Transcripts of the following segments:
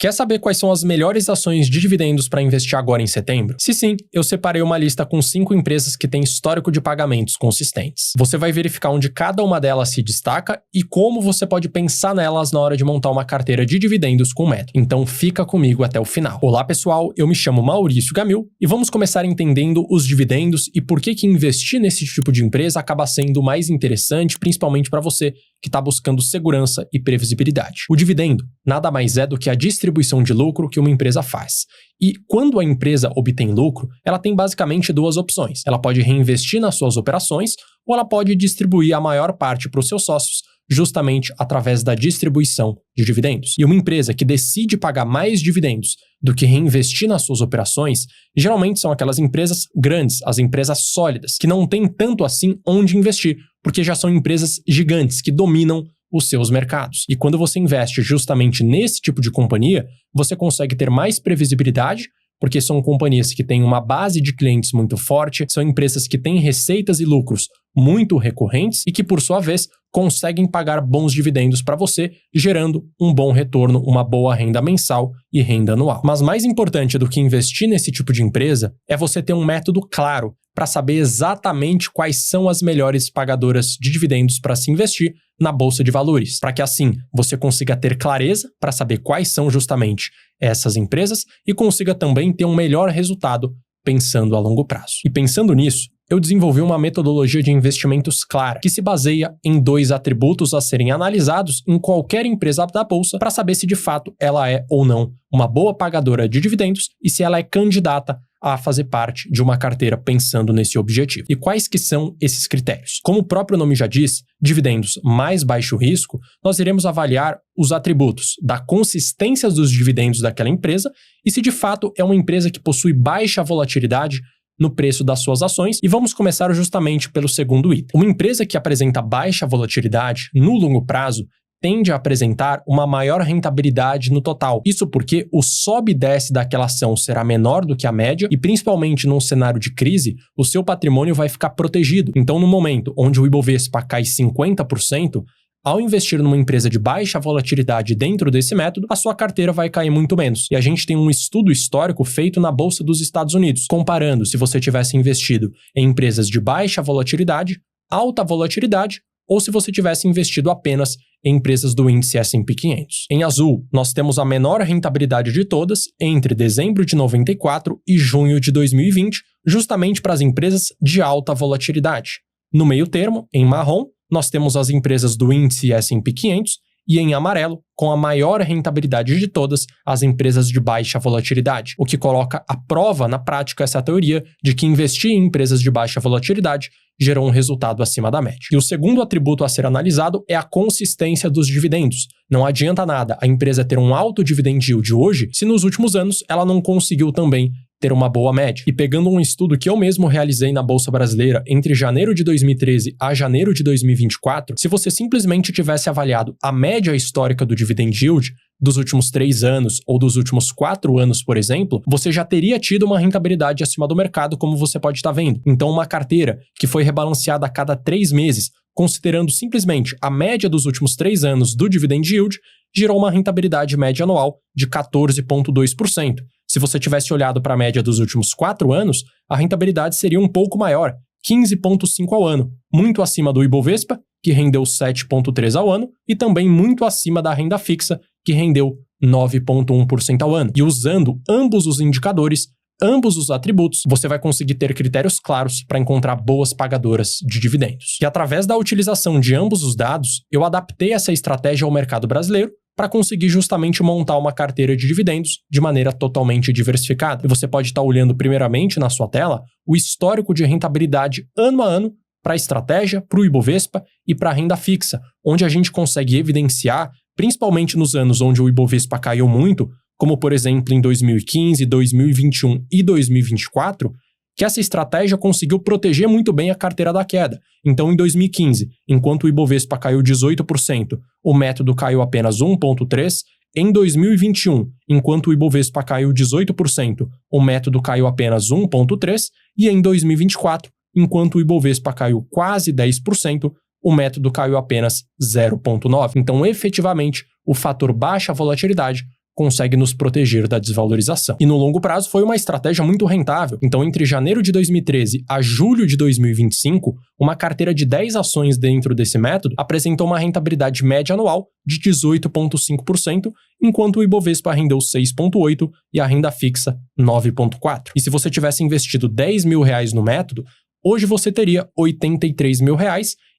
Quer saber quais são as melhores ações de dividendos para investir agora em setembro? Se sim, eu separei uma lista com 5 empresas que têm histórico de pagamentos consistentes. Você vai verificar onde cada uma delas se destaca e como você pode pensar nelas na hora de montar uma carteira de dividendos com método. Então fica comigo até o final. Olá pessoal, eu me chamo Maurício Gamil e vamos começar entendendo os dividendos e por que investir nesse tipo de empresa acaba sendo mais interessante, principalmente para você que está buscando segurança e previsibilidade. O dividendo nada mais é do que a distribuição de lucro que uma empresa faz. E quando a empresa obtém lucro, ela tem basicamente duas opções. Ela pode reinvestir nas suas operações ou ela pode distribuir a maior parte para os seus sócios, justamente através da distribuição de dividendos. E uma empresa que decide pagar mais dividendos do que reinvestir nas suas operações, geralmente são aquelas empresas grandes, as empresas sólidas, que não têm tanto assim onde investir, porque já são empresas gigantes que dominam os seus mercados. E quando você investe justamente nesse tipo de companhia, você consegue ter mais previsibilidade, porque são companhias que têm uma base de clientes muito forte, são empresas que têm receitas e lucros muito recorrentes e que, por sua vez, conseguem pagar bons dividendos para você, gerando um bom retorno, uma boa renda mensal e renda anual. Mas mais importante do que investir nesse tipo de empresa é você ter um método claro para saber exatamente quais são as melhores pagadoras de dividendos para se investir na bolsa de valores, para que assim você consiga ter clareza para saber quais são justamente essas empresas e consiga também ter um melhor resultado pensando a longo prazo. E pensando nisso, eu desenvolvi uma metodologia de investimentos clara, que se baseia em 2 atributos a serem analisados em qualquer empresa da bolsa para saber se de fato ela é ou não uma boa pagadora de dividendos e se ela é candidata a fazer parte de uma carteira pensando nesse objetivo. E quais que são esses critérios? Como o próprio nome já diz, dividendos mais baixo risco, nós iremos avaliar os atributos da consistência dos dividendos daquela empresa e se de fato é uma empresa que possui baixa volatilidade no preço das suas ações, e vamos começar justamente pelo segundo item. Uma empresa que apresenta baixa volatilidade no longo prazo tende a apresentar uma maior rentabilidade no total. Isso porque o sobe e desce daquela ação será menor do que a média e, principalmente num cenário de crise, o seu patrimônio vai ficar protegido. Então, no momento onde o Ibovespa cai 50%, ao investir numa empresa de baixa volatilidade dentro desse método, a sua carteira vai cair muito menos. E a gente tem um estudo histórico feito na Bolsa dos Estados Unidos, comparando se você tivesse investido em empresas de baixa volatilidade, alta volatilidade, ou se você tivesse investido apenas em empresas do índice S&P 500. Em azul, nós temos a menor rentabilidade de todas entre dezembro de 94 e junho de 2020, justamente para as empresas de alta volatilidade. No meio termo, em marrom, nós temos as empresas do índice S&P 500 e em amarelo, com a maior rentabilidade de todas, as empresas de baixa volatilidade, o que coloca à prova na prática essa teoria de que investir em empresas de baixa volatilidade gerou um resultado acima da média. E o segundo atributo a ser analisado é a consistência dos dividendos. Não adianta nada a empresa ter um alto dividend yield hoje se nos últimos anos ela não conseguiu também ter uma boa média. E pegando um estudo que eu mesmo realizei na Bolsa Brasileira entre janeiro de 2013 a janeiro de 2024, se você simplesmente tivesse avaliado a média histórica do dividend yield dos últimos 3 anos ou dos últimos 4 anos, por exemplo, você já teria tido uma rentabilidade acima do mercado, como você pode estar vendo. Então, uma carteira que foi rebalanceada a cada 3 meses, considerando simplesmente a média dos últimos 3 anos do dividend yield, gerou uma rentabilidade média anual de 14,2%. Se você tivesse olhado para a média dos últimos 4 anos, a rentabilidade seria um pouco maior, 15,5% ao ano, muito acima do Ibovespa, que rendeu 7,3% ao ano, e também muito acima da renda fixa, que rendeu 9,1% ao ano. E usando ambos os indicadores, ambos os atributos, você vai conseguir ter critérios claros para encontrar boas pagadoras de dividendos. E através da utilização de ambos os dados, eu adaptei essa estratégia ao mercado brasileiro para conseguir justamente montar uma carteira de dividendos de maneira totalmente diversificada. E você pode estar olhando primeiramente na sua tela o histórico de rentabilidade ano a ano para a estratégia, para o Ibovespa e para a renda fixa, onde a gente consegue evidenciar, principalmente nos anos onde o Ibovespa caiu muito, como por exemplo em 2015, 2021 e 2024, que essa estratégia conseguiu proteger muito bem a carteira da queda. Então, em 2015, enquanto o Ibovespa caiu 18%, o método caiu apenas 1,3%. Em 2021, enquanto o Ibovespa caiu 18%, o método caiu apenas 1,3%. E em 2024, enquanto o Ibovespa caiu quase 10%, o método caiu apenas 0,9%. Então, efetivamente, o fator baixa volatilidade consegue nos proteger da desvalorização. E no longo prazo foi uma estratégia muito rentável. Então, entre janeiro de 2013 a julho de 2025, uma carteira de 10 ações dentro desse método apresentou uma rentabilidade média anual de 18,5%, enquanto o Ibovespa rendeu 6,8% e a renda fixa 9,4%. E se você tivesse investido R$10 mil no método, hoje você teria R$83 mil,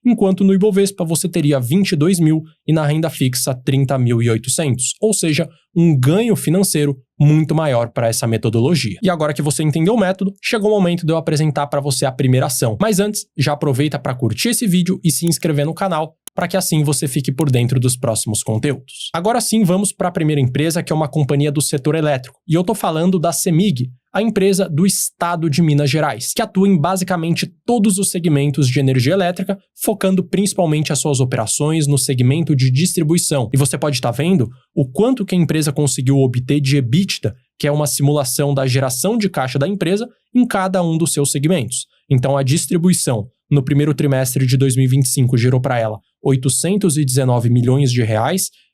enquanto no Ibovespa você teria 22 mil e na renda fixa 30.800, ou seja, um ganho financeiro muito maior para essa metodologia. E agora que você entendeu o método, chegou o momento de eu apresentar para você a primeira ação. Mas antes, já aproveita para curtir esse vídeo e se inscrever no canal, para que assim você fique por dentro dos próximos conteúdos. Agora sim, vamos para a primeira empresa, que é uma companhia do setor elétrico. E eu tô falando da CEMIG, a empresa do estado de Minas Gerais, que atua em basicamente todos os segmentos de energia elétrica, focando principalmente as suas operações no segmento de distribuição. E você pode estar vendo o quanto que a empresa conseguiu obter de EBITDA, que é uma simulação da geração de caixa da empresa em cada um dos seus segmentos. Então, a distribuição, no primeiro trimestre de 2025, gerou para ela R$819 milhões,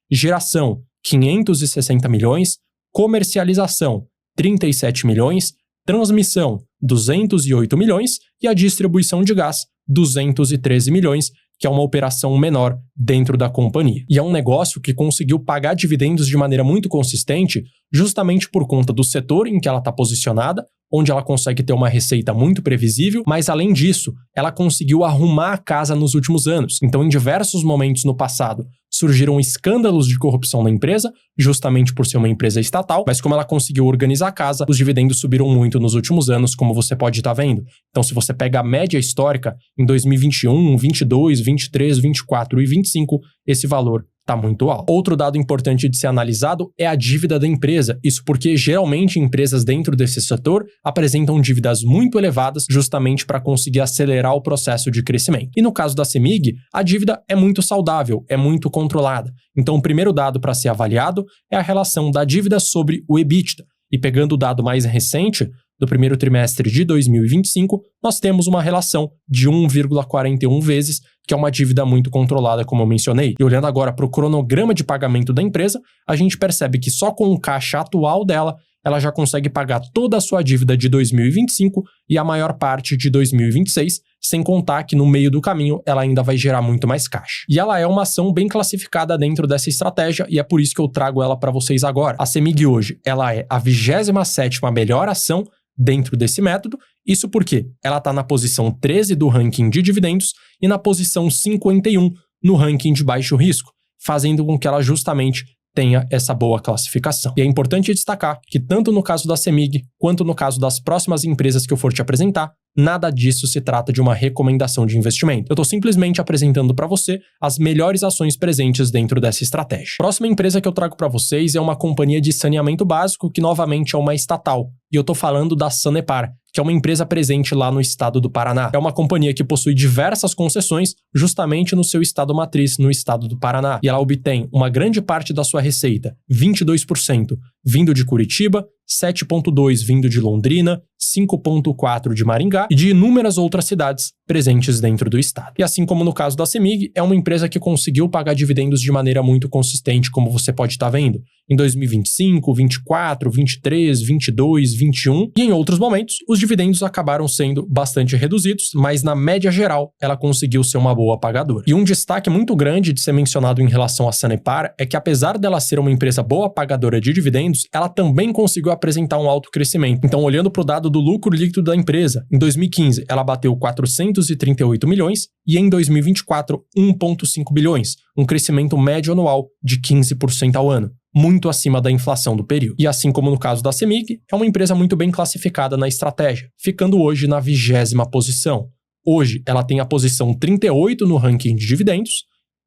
geração 560 milhões, comercialização 37 milhões, transmissão 208 milhões e a distribuição de gás 213 milhões, que é uma operação menor dentro da companhia. E é um negócio que conseguiu pagar dividendos de maneira muito consistente, justamente por conta do setor em que ela está posicionada, onde ela consegue ter uma receita muito previsível, mas além disso, ela conseguiu arrumar a casa nos últimos anos. Então, em diversos momentos no passado, surgiram escândalos de corrupção na empresa, justamente por ser uma empresa estatal, mas como ela conseguiu organizar a casa, os dividendos subiram muito nos últimos anos, como você pode estar vendo. Então, se você pega a média histórica, em 2021, 22, 23, 24 e 25, esse valor está muito alto. Outro dado importante de ser analisado é a dívida da empresa. Isso porque, geralmente, empresas dentro desse setor apresentam dívidas muito elevadas justamente para conseguir acelerar o processo de crescimento. E no caso da CEMIG, a dívida é muito saudável, é muito controlada. Então, o primeiro dado para ser avaliado é a relação da dívida sobre o EBITDA. E pegando o dado mais recente, do primeiro trimestre de 2025, nós temos uma relação de 1,41 vezes, que é uma dívida muito controlada, como eu mencionei. E olhando agora para o cronograma de pagamento da empresa, a gente percebe que só com o caixa atual dela, ela já consegue pagar toda a sua dívida de 2025 e a maior parte de 2026, sem contar que no meio do caminho ela ainda vai gerar muito mais caixa. E ela é uma ação bem classificada dentro dessa estratégia e é por isso que eu trago ela para vocês agora. A CEMIG hoje, ela é a 27ª melhor ação dentro desse método. Isso porque ela está na posição 13 do ranking de dividendos e na posição 51 no ranking de baixo risco, fazendo com que ela justamente tenha essa boa classificação. E é importante destacar que tanto no caso da CEMIG, quanto no caso das próximas empresas que eu for te apresentar, nada disso se trata de uma recomendação de investimento. Eu estou simplesmente apresentando para você as melhores ações presentes dentro dessa estratégia. A próxima empresa que eu trago para vocês é uma companhia de saneamento básico que novamente é uma estatal. E eu estou falando da Sanepar, que é uma empresa presente lá no estado do Paraná. É uma companhia que possui diversas concessões justamente no seu estado matriz, no estado do Paraná. E ela obtém uma grande parte da sua receita, 22%, vindo de Curitiba, 7,2% vindo de Londrina, 5,4% de Maringá e de inúmeras outras cidades presentes dentro do estado. E assim como no caso da CEMIG, é uma empresa que conseguiu pagar dividendos de maneira muito consistente, como você pode estar vendo, em 2025, 24, 23, 22, 21 e em outros momentos, os dividendos acabaram sendo bastante reduzidos, mas na média geral, ela conseguiu ser uma boa pagadora. E um destaque muito grande de ser mencionado em relação à Sanepar é que apesar dela ser uma empresa boa pagadora de dividendos, ela também conseguiu apresentar um alto crescimento. Então, olhando para o dado do lucro líquido da empresa, em 2015 ela bateu 438 milhões e em 2024 1,5 bilhões, um crescimento médio anual de 15% ao ano, muito acima da inflação do período. E assim como no caso da CEMIG, é uma empresa muito bem classificada na estratégia, ficando hoje na 20ª posição. Hoje ela tem a posição 38 no ranking de dividendos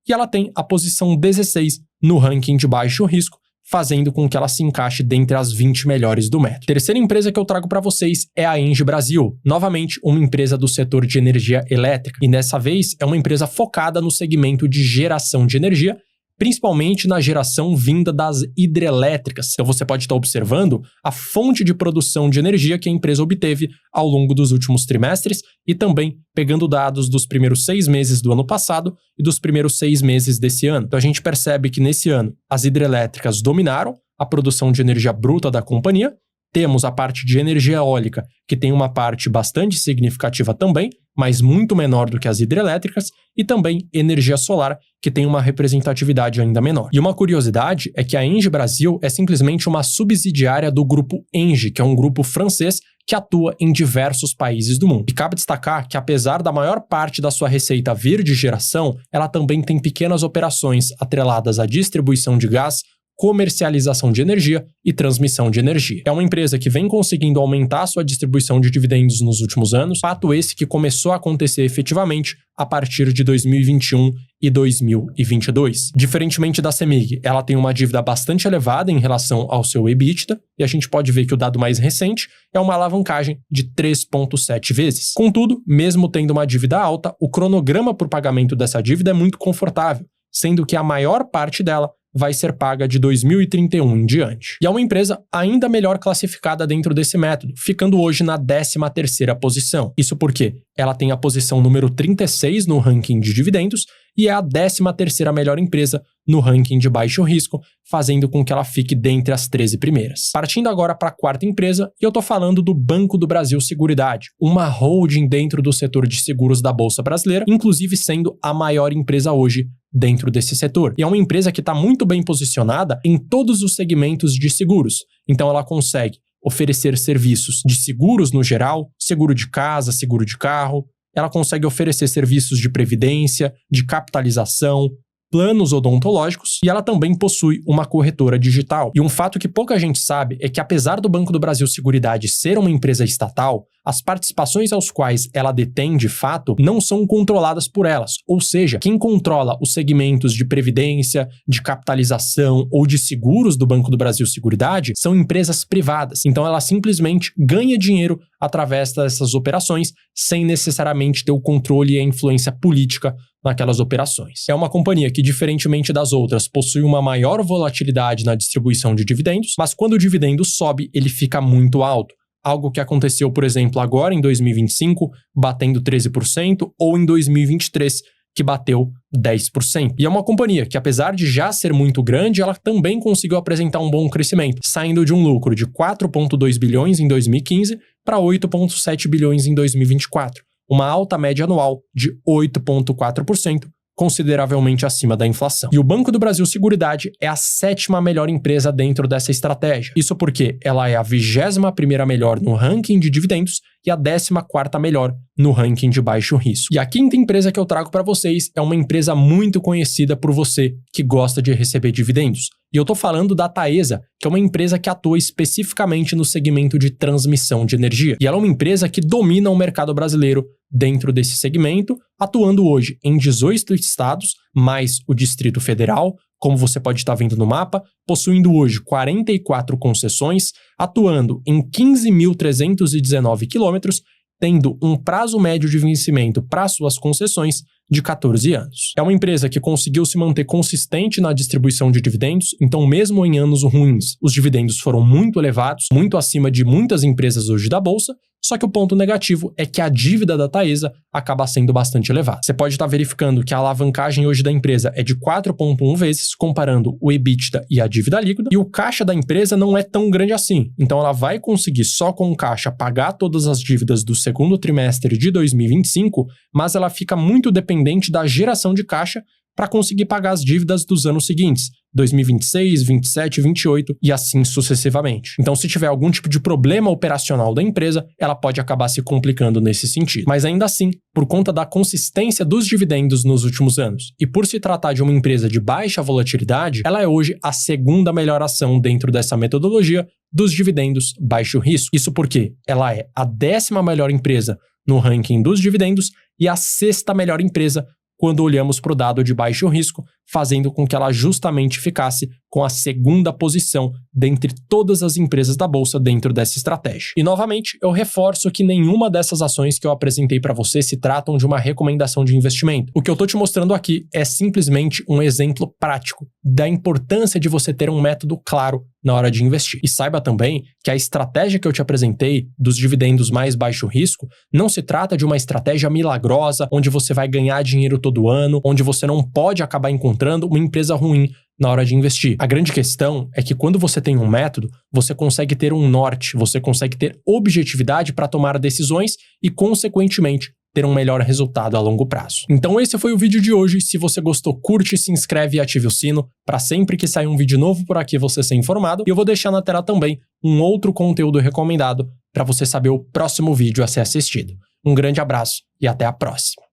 e ela tem a posição 16 no ranking de baixo risco, fazendo com que ela se encaixe dentre as 20 melhores do método. Terceira empresa que eu trago para vocês é a Engie Brasil, novamente uma empresa do setor de energia elétrica, e dessa vez é uma empresa focada no segmento de geração de energia, principalmente na geração vinda das hidrelétricas. Então você pode estar observando a fonte de produção de energia que a empresa obteve ao longo dos últimos trimestres e também pegando dados dos primeiros 6 meses do ano passado e dos primeiros 6 meses desse ano. Então a gente percebe que nesse ano as hidrelétricas dominaram, a produção de energia bruta da companhia, temos a parte de energia eólica, que tem uma parte bastante significativa também, mas muito menor do que as hidrelétricas, e também energia solar, que tem uma representatividade ainda menor. E uma curiosidade é que a Engie Brasil é simplesmente uma subsidiária do grupo Engie, que é um grupo francês que atua em diversos países do mundo. E cabe destacar que, apesar da maior parte da sua receita vir de geração, ela também tem pequenas operações atreladas à distribuição de gás, comercialização de energia e transmissão de energia. É uma empresa que vem conseguindo aumentar sua distribuição de dividendos nos últimos anos, fato esse que começou a acontecer efetivamente a partir de 2021 e 2022. Diferentemente da CEMIG, ela tem uma dívida bastante elevada em relação ao seu EBITDA, e a gente pode ver que o dado mais recente é uma alavancagem de 3,7 vezes. Contudo, mesmo tendo uma dívida alta, o cronograma por pagamento dessa dívida é muito confortável, sendo que a maior parte dela vai ser paga de 2031 em diante. E é uma empresa ainda melhor classificada dentro desse método, ficando hoje na 13ª posição. Isso porque ela tem a posição número 36 no ranking de dividendos e é a 13ª melhor empresa no ranking de baixo risco, fazendo com que ela fique dentre as 13 primeiras. Partindo agora para a quarta empresa, e eu tô falando do Banco do Brasil Seguridade, uma holding dentro do setor de seguros da Bolsa Brasileira, inclusive sendo a maior empresa hoje dentro desse setor. E é uma empresa que está muito bem posicionada em todos os segmentos de seguros. Então ela consegue oferecer serviços de seguros no geral, seguro de casa, seguro de carro. Ela consegue oferecer serviços de previdência, de capitalização, planos odontológicos, e ela também possui uma corretora digital. E um fato que pouca gente sabe é que, apesar do Banco do Brasil Seguridade ser uma empresa estatal, as participações aos quais ela detém de fato não são controladas por elas. Ou seja, quem controla os segmentos de previdência, de capitalização ou de seguros do Banco do Brasil Seguridade são empresas privadas. Então ela simplesmente ganha dinheiro através dessas operações sem necessariamente ter o controle e a influência política naquelas operações. É uma companhia que, diferentemente das outras, possui uma maior volatilidade na distribuição de dividendos, mas quando o dividendo sobe, ele fica muito alto. Algo que aconteceu, por exemplo, agora em 2025, batendo 13%, ou em 2023, que bateu 10%. E é uma companhia que, apesar de já ser muito grande, ela também conseguiu apresentar um bom crescimento, saindo de um lucro de 4,2 bilhões em 2015 para 8,7 bilhões em 2024. Uma alta média anual de 8,4%, consideravelmente acima da inflação. E o Banco do Brasil Seguridade é a 7ª melhor empresa dentro dessa estratégia. Isso porque ela é a 21ª melhor no ranking de dividendos e a 14ª melhor no ranking de baixo risco. E a quinta empresa que eu trago para vocês é uma empresa muito conhecida por você que gosta de receber dividendos. E eu tô falando da Taesa, que é uma empresa que atua especificamente no segmento de transmissão de energia. E ela é uma empresa que domina o mercado brasileiro dentro desse segmento, atuando hoje em 18 estados, mais o Distrito Federal, como você pode estar vendo no mapa, possuindo hoje 44 concessões, atuando em 15.319 quilômetros, tendo um prazo médio de vencimento para suas concessões de 14 anos. É uma empresa que conseguiu se manter consistente na distribuição de dividendos, então mesmo em anos ruins, os dividendos foram muito elevados, muito acima de muitas empresas hoje da Bolsa, só que o ponto negativo é que a dívida da Taesa acaba sendo bastante elevada. Você pode estar verificando que a alavancagem hoje da empresa é de 4,1 vezes, comparando o EBITDA e a dívida líquida, e o caixa da empresa não é tão grande assim. Então ela vai conseguir só com o caixa pagar todas as dívidas do segundo trimestre de 2025, mas ela fica muito dependente da geração de caixa para conseguir pagar as dívidas dos anos seguintes, 2026, 27, 28 e assim sucessivamente. Então, se tiver algum tipo de problema operacional da empresa, ela pode acabar se complicando nesse sentido. Mas ainda assim, por conta da consistência dos dividendos nos últimos anos e por se tratar de uma empresa de baixa volatilidade, ela é hoje a 2ª melhor ação dentro dessa metodologia dos dividendos baixo risco. Isso porque ela é a 10ª melhor empresa no ranking dos dividendos e a 6ª melhor empresa quando olhamos para o dado de baixo risco, fazendo com que ela justamente ficasse com a 2ª posição dentre todas as empresas da Bolsa dentro dessa estratégia. E novamente, eu reforço que nenhuma dessas ações que eu apresentei para você se tratam de uma recomendação de investimento. O que eu estou te mostrando aqui é simplesmente um exemplo prático da importância de você ter um método claro na hora de investir. E saiba também que a estratégia que eu te apresentei dos dividendos mais baixo risco não se trata de uma estratégia milagrosa, onde você vai ganhar dinheiro todo ano, onde você não pode acabar encontrando encontrando uma empresa ruim na hora de investir. A grande questão é que quando você tem um método, você consegue ter um norte, você consegue ter objetividade para tomar decisões e, consequentemente, ter um melhor resultado a longo prazo. Então esse foi o vídeo de hoje. Se você gostou, curte, se inscreve e ative o sino para sempre que sair um vídeo novo por aqui você ser informado. E eu vou deixar na tela também um outro conteúdo recomendado para você saber o próximo vídeo a ser assistido. Um grande abraço e até a próxima.